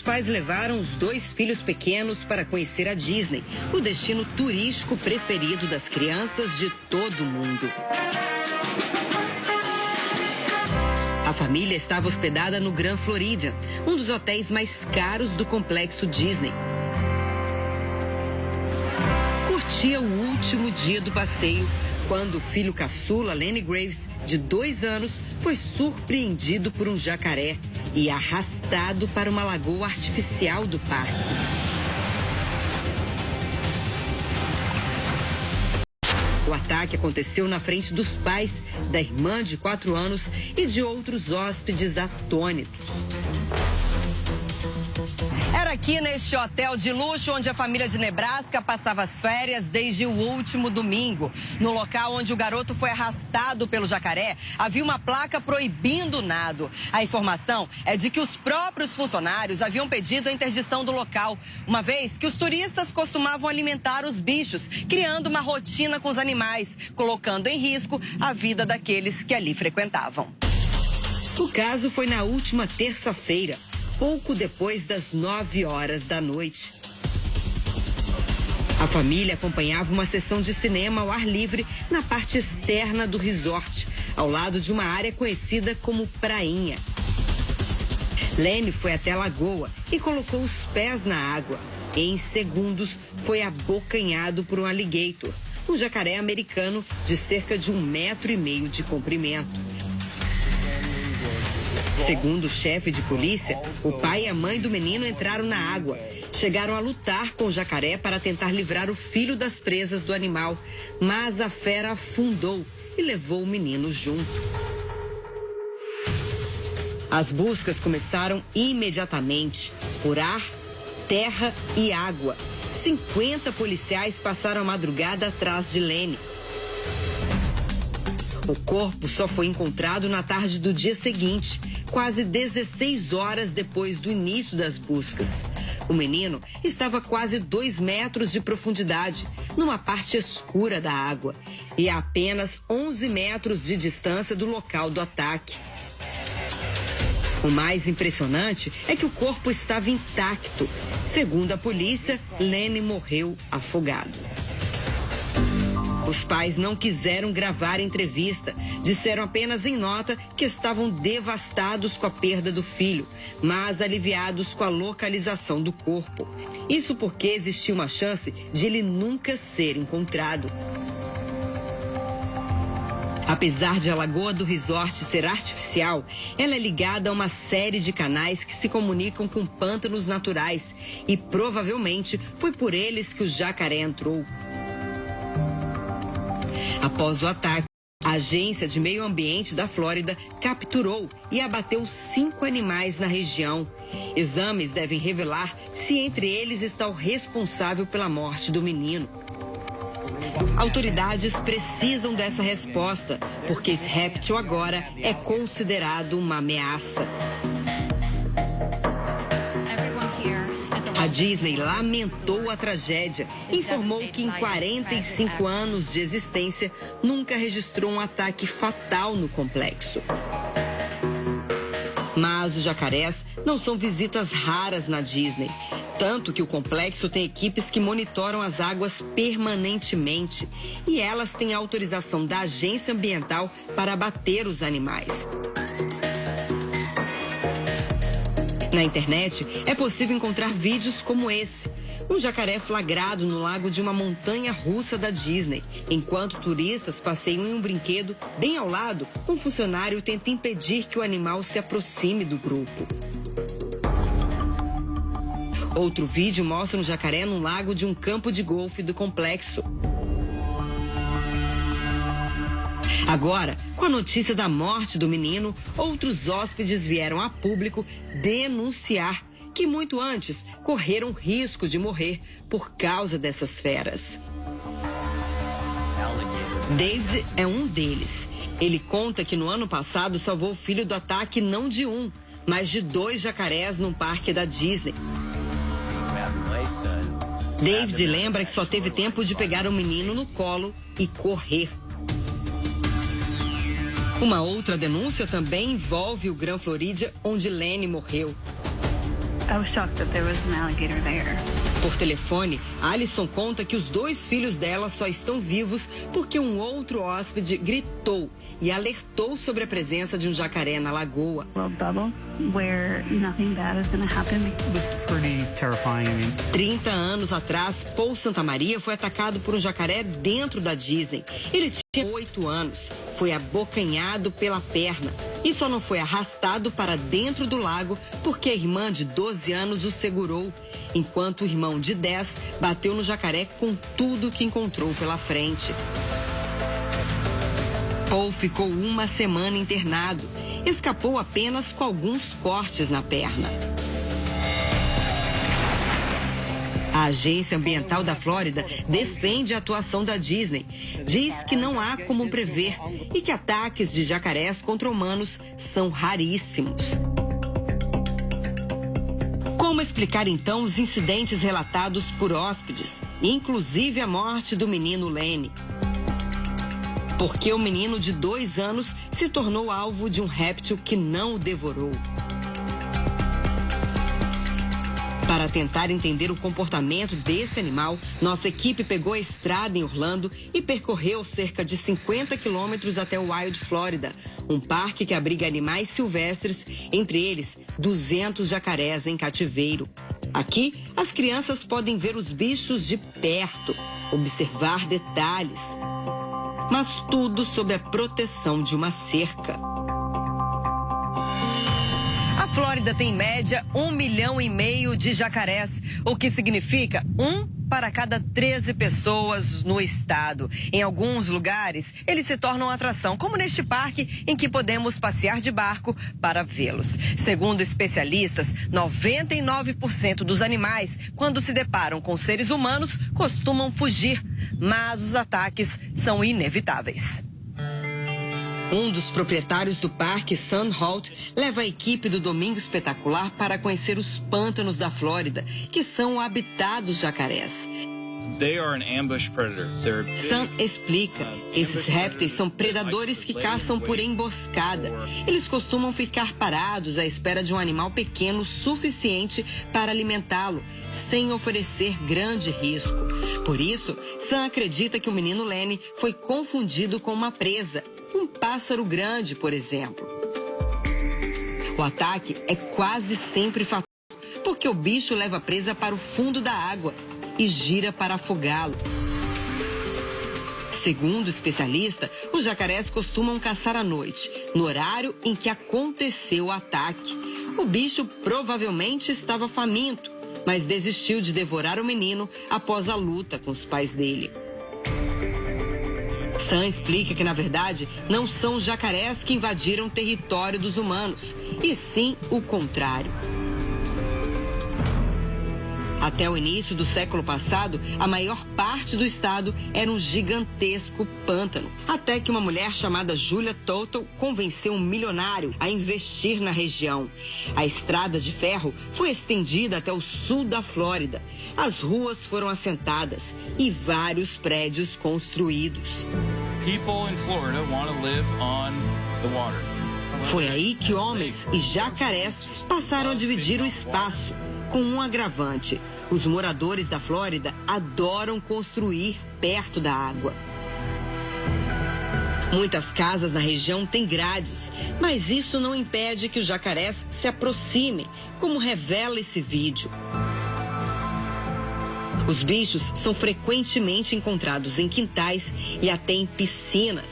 pais levaram os 2 filhos pequenos para conhecer a Disney, o destino turístico preferido das crianças de todo o mundo. A família estava hospedada no Grand Floridian, um dos hotéis mais caros do complexo Disney. Curtia o último dia do passeio quando o filho caçula, Lenny Graves, de 2 anos, foi surpreendido por um jacaré e arrastado para uma lagoa artificial do parque. O ataque aconteceu na frente dos pais, da irmã de 4 anos e de outros hóspedes atônitos. Era aqui neste hotel de luxo onde a família de Nebraska passava as férias desde o último domingo. No local onde o garoto foi arrastado pelo jacaré, havia uma placa proibindo o nado. A informação é de que os próprios funcionários haviam pedido a interdição do local, uma vez que os turistas costumavam alimentar os bichos, criando uma rotina com os animais, colocando em risco a vida daqueles que ali frequentavam. O caso foi na última terça-feira, pouco depois das 9 horas da noite. A família acompanhava uma sessão de cinema ao ar livre na parte externa do resort, ao lado de uma área conhecida como Prainha. Lenny foi até a lagoa e colocou os pés na água. Em segundos, foi abocanhado por um alligator, um jacaré americano de cerca de 1,5 metros de comprimento. Segundo o chefe de polícia, o pai e a mãe do menino entraram na água. Chegaram a lutar com o jacaré para tentar livrar o filho das presas do animal, mas a fera afundou e levou o menino junto. As buscas começaram imediatamente, por ar, terra e água. 50 policiais passaram a madrugada atrás de Lenny. O corpo só foi encontrado na tarde do dia seguinte, quase 16 horas depois do início das buscas. O menino estava a quase 2 metros de profundidade, numa parte escura da água, e a apenas 11 metros de distância do local do ataque. O mais impressionante é que o corpo estava intacto. Segundo a polícia, Lenny morreu afogado. Os pais não quiseram gravar a entrevista. Disseram apenas em nota que estavam devastados com a perda do filho, mas aliviados com a localização do corpo. Isso porque existia uma chance de ele nunca ser encontrado. Apesar de a lagoa do resort ser artificial, ela é ligada a uma série de canais que se comunicam com pântanos naturais e provavelmente foi por eles que o jacaré entrou. Após o ataque, a Agência de Meio Ambiente da Flórida capturou e abateu 5 animais na região. Exames devem revelar se entre eles está o responsável pela morte do menino. Autoridades precisam dessa resposta, porque esse réptil agora é considerado uma ameaça. A Disney lamentou a tragédia e informou que em 45 anos de existência nunca registrou um ataque fatal no complexo. Mas os jacarés não são visitas raras na Disney, tanto que o complexo tem equipes que monitoram as águas permanentemente e elas têm autorização da agência ambiental para abater os animais. Na internet, é possível encontrar vídeos como esse. Um jacaré flagrado no lago de uma montanha russa da Disney. Enquanto turistas passeiam em um brinquedo, bem ao lado, um funcionário tenta impedir que o animal se aproxime do grupo. Outro vídeo mostra um jacaré no lago de um campo de golfe do complexo. Agora, com a notícia da morte do menino, outros hóspedes vieram a público denunciar que muito antes correram risco de morrer por causa dessas feras. David é um deles. Ele conta que no ano passado salvou o filho do ataque não de um, mas de 2 jacarés num parque da Disney. David lembra que só teve tempo de pegar o menino no colo e correr. Uma outra denúncia também envolve o Grand Floridian, onde Lenny morreu. I was shocked that there was an alligator there. Por telefone, Alison conta que os 2 filhos dela só estão vivos porque um outro hóspede gritou e alertou sobre a presença de um jacaré na lagoa. Bubble where nothing bad is going to happen. It was pretty terrifying. 30 anos atrás, Paul Santamaria foi atacado por um jacaré dentro da Disney. Ele tinha 8 anos, foi abocanhado pela perna e só não foi arrastado para dentro do lago porque a irmã de 12 anos o segurou, enquanto o irmão de 10 bateu no jacaré com tudo que encontrou pela frente. Paul ficou 1 semana internado. Escapou apenas com alguns cortes na perna. A Agência Ambiental da Flórida defende a atuação da Disney. Diz que não há como prever e que ataques de jacarés contra humanos são raríssimos. Como explicar então os incidentes relatados por hóspedes, inclusive a morte do menino Lenny? Porque o menino de 2 anos se tornou alvo de um réptil que não o devorou. Para tentar entender o comportamento desse animal, nossa equipe pegou a estrada em Orlando e percorreu cerca de 50 quilômetros até o Wild Florida, um parque que abriga animais silvestres, entre eles 200 jacarés em cativeiro. Aqui, as crianças podem ver os bichos de perto, observar detalhes, mas tudo sob a proteção de uma cerca. A Flórida tem em média 1,5 milhão de jacarés, o que significa 1 para cada 13 pessoas no estado. Em alguns lugares, eles se tornam atração, como neste parque em que podemos passear de barco para vê-los. Segundo especialistas, 99% dos animais, quando se deparam com seres humanos, costumam fugir, mas os ataques são inevitáveis. Um dos proprietários do parque, Sam Holt, leva a equipe do Domingo Espetacular para conhecer os pântanos da Flórida, que são o habitat dos jacarés. Sam explica, esses répteis são predadores que caçam por emboscada. Eles costumam ficar parados à espera de um animal pequeno suficiente para alimentá-lo, sem oferecer grande risco. Por isso, Sam acredita que o menino Lenny foi confundido com uma presa, um pássaro grande, por exemplo. O ataque é quase sempre fatal, porque o bicho leva a presa para o fundo da água e gira para afogá-lo. Segundo o especialista, os jacarés costumam caçar à noite, no horário em que aconteceu o ataque. O bicho provavelmente estava faminto, mas desistiu de devorar o menino após a luta com os pais dele. Sam explica que, na verdade, não são os jacarés que invadiram o território dos humanos, e sim o contrário. Até o início do século passado, a maior parte do estado era um gigantesco pântano. Até que uma mulher chamada Julia Total convenceu um milionário a investir na região. A estrada de ferro foi estendida até o sul da Flórida. As ruas foram assentadas e vários prédios construídos. People in Florida want to live on the water. Foi aí que homens e jacarés passaram a dividir o espaço, com um agravante. Os moradores da Flórida adoram construir perto da água. Muitas casas na região têm grades, mas isso não impede que os jacarés se aproximem, como revela esse vídeo. Os bichos são frequentemente encontrados em quintais e até em piscinas.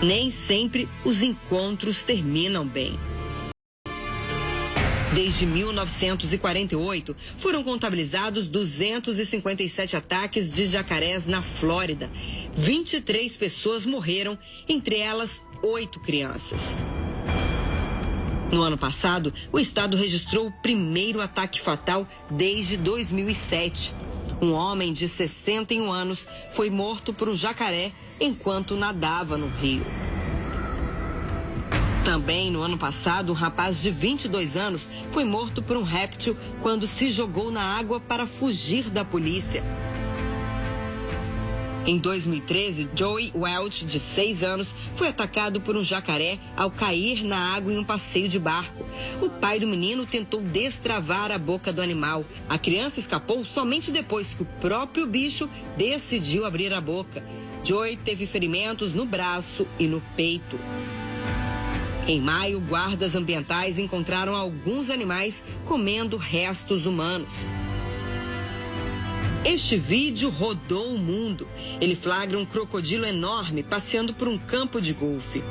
Nem sempre os encontros terminam bem. Desde 1948, foram contabilizados 257 ataques de jacarés na Flórida. 23 pessoas morreram, entre elas 8 crianças. No ano passado, o estado registrou o primeiro ataque fatal desde 2007. Um homem de 61 anos foi morto por um jacaré enquanto nadava no rio. Também no ano passado, um rapaz de 22 anos foi morto por um réptil quando se jogou na água para fugir da polícia. Em 2013, Joey Welch, de 6 anos, foi atacado por um jacaré ao cair na água em um passeio de barco. O pai do menino tentou destravar a boca do animal. A criança escapou somente depois que o próprio bicho decidiu abrir a boca. Joey teve ferimentos no braço e no peito. Em maio, guardas ambientais encontraram alguns animais comendo restos humanos. Este vídeo rodou o mundo. Ele flagra um crocodilo enorme passeando por um campo de golfe.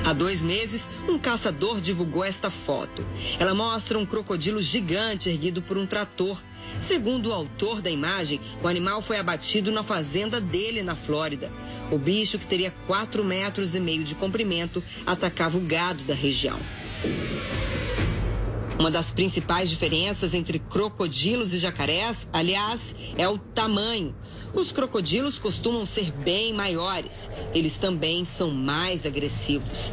Há 2 meses, um caçador divulgou esta foto. Ela mostra um crocodilo gigante erguido por um trator. Segundo o autor da imagem, o animal foi abatido na fazenda dele na Flórida. O bicho, que teria 4,5 metros de comprimento, atacava o gado da região. Uma das principais diferenças entre crocodilos e jacarés, aliás, é o tamanho. Os crocodilos costumam ser bem maiores. Eles também são mais agressivos.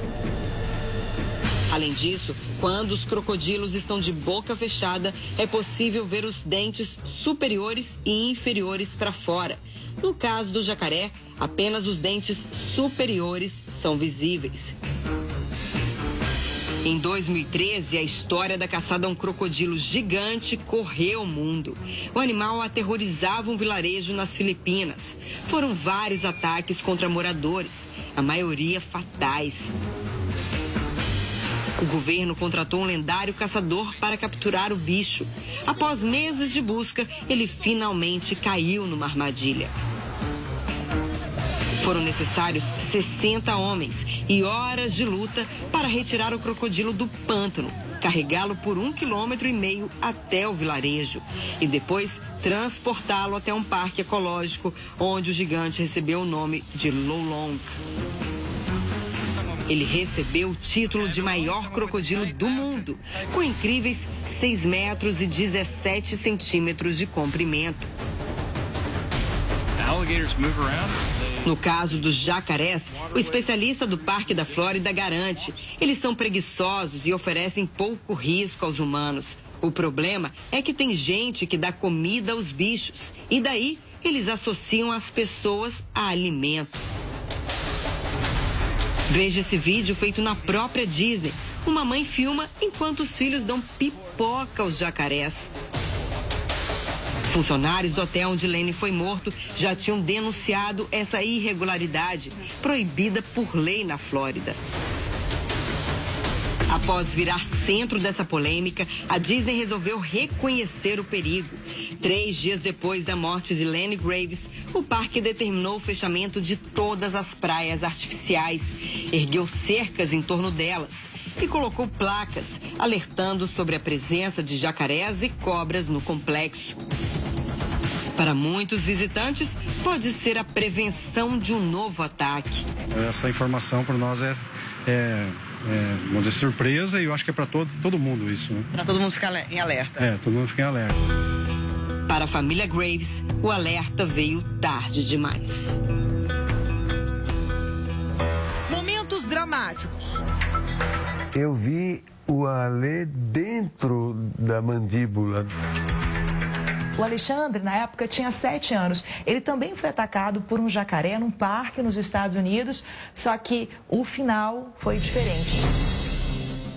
Além disso, quando os crocodilos estão de boca fechada, é possível ver os dentes superiores e inferiores para fora. No caso do jacaré, apenas os dentes superiores são visíveis. Em 2013, a história da caçada a um crocodilo gigante correu o mundo. O animal aterrorizava um vilarejo nas Filipinas. Foram vários ataques contra moradores, a maioria fatais. O governo contratou um lendário caçador para capturar o bicho. Após meses de busca, ele finalmente caiu numa armadilha. Foram necessários 60 homens e horas de luta para retirar o crocodilo do pântano, carregá-lo por 1,5 km até o vilarejo e depois transportá-lo até um parque ecológico, onde o gigante recebeu o nome de Lolong. Ele recebeu o título de maior crocodilo do mundo, com incríveis 6 metros e 17 centímetros de comprimento. Alligators move around. No caso dos jacarés, o especialista do Parque da Flórida garante: eles são preguiçosos e oferecem pouco risco aos humanos. O problema é que tem gente que dá comida aos bichos e daí eles associam as pessoas a alimento. Veja esse vídeo feito na própria Disney. Uma mãe filma enquanto os filhos dão pipoca aos jacarés. Funcionários do hotel onde Lenny foi morto já tinham denunciado essa irregularidade, proibida por lei na Flórida. Após virar centro dessa polêmica, a Disney resolveu reconhecer o perigo. 3 dias depois da morte de Lenny Graves, o parque determinou o fechamento de todas as praias artificiais, ergueu cercas em torno delas e colocou placas alertando sobre a presença de jacarés e cobras no complexo. Para muitos visitantes, pode ser a prevenção de um novo ataque. Essa informação para nós vamos dizer, surpresa, e eu acho que é para todo mundo isso, né? Para todo mundo ficar em alerta. Todo mundo fica em alerta. Para a família Graves, o alerta veio tarde demais. Momentos dramáticos. Eu vi o Ale dentro da mandíbula. O Alexandre, na época, tinha 7 anos. Ele também foi atacado por um jacaré num parque nos Estados Unidos, só que o final foi diferente.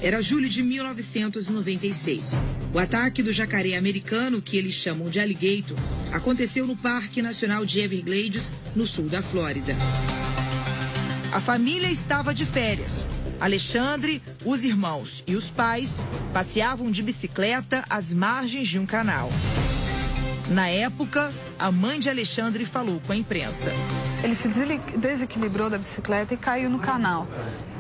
Era julho de 1996. O ataque do jacaré americano, que eles chamam de alligator, aconteceu no Parque Nacional de Everglades, no sul da Flórida. A família estava de férias. Alexandre, os irmãos e os pais passeavam de bicicleta às margens de um canal. Na época, a mãe de Alexandre falou com a imprensa. Ele se desequilibrou da bicicleta e caiu no canal.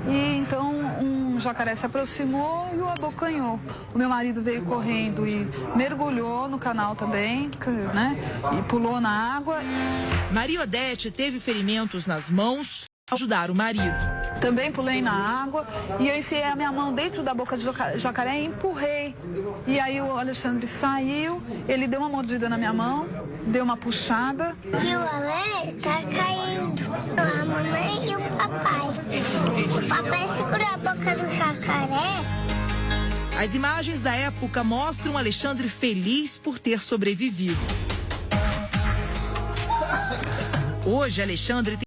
E então um jacaré se aproximou e o abocanhou. O meu marido veio correndo e mergulhou no canal também, né? E pulou na água. Maria Odete teve ferimentos nas mãos ao ajudar o marido. Também pulei na água e eu enfiei a minha mão dentro da boca de jacaré e empurrei. E aí o Alexandre saiu, ele deu uma mordida na minha mão, deu uma puxada. Tio Ale tá caindo, a mamãe e o papai. O papai segurou a boca do jacaré. As imagens da época mostram Alexandre feliz por ter sobrevivido. Hoje, Alexandre tem